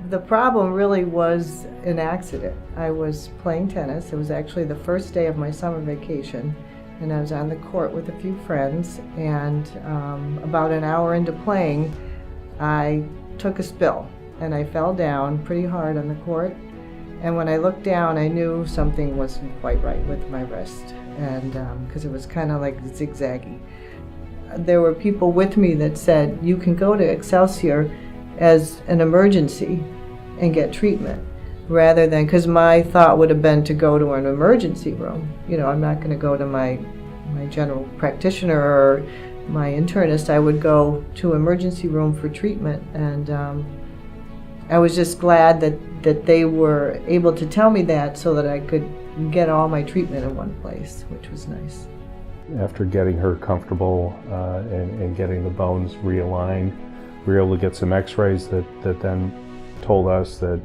The problem really was an accident. I was playing tennis. It was actually the first day of my summer vacation, and I was on the court with a few friends, and about an hour into playing, I took a spill, and I fell down pretty hard on the court. And when I looked down, I knew something wasn't quite right with my wrist, and because it was kind of like zigzaggy. There were people with me that said, you can go to Excelsior as an emergency and get treatment, rather than, because my thought would have been to go to an emergency room. You know, I'm not going to go to my general practitioner or my internist. I would go to emergency room for treatment, and I was just glad that they were able to tell me that so that I could get all my treatment in one place, which was nice. After getting her comfortable and getting the bones realigned, we were able to get some x-rays that then told us that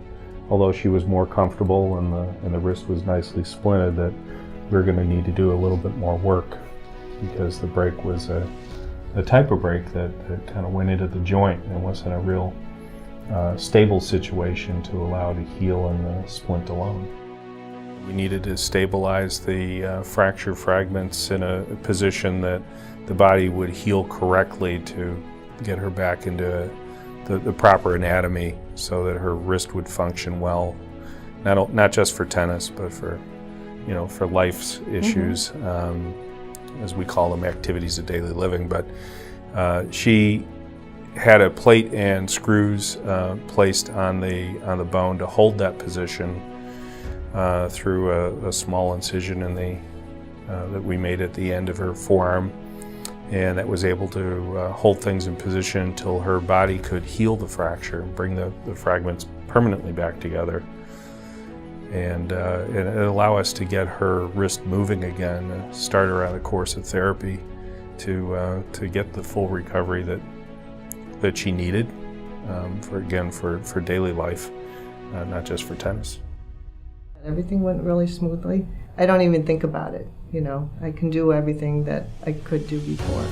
although she was more comfortable and the wrist was nicely splinted, that we were going to need to do a little bit more work because the break was a type of break that kind of went into the joint and wasn't a real stable situation to allow to heal in the splint alone. We needed to stabilize the fracture fragments in a position that the body would heal correctly to get her back into the proper anatomy so that her wrist would function well, not just for tennis, but for, you know, for life's issues, as we call them, activities of daily living. But she had a plate and screws placed on the bone to hold that position through a small incision in that we made at the end of her forearm, and that was able to hold things in position until her body could heal the fracture and bring the fragments permanently back together, and allow us to get her wrist moving again, start her on a course of therapy to get the full recovery that she needed for daily life, not just for tennis. Everything went really smoothly. I don't even think about it, you know. I can do everything that I could do before.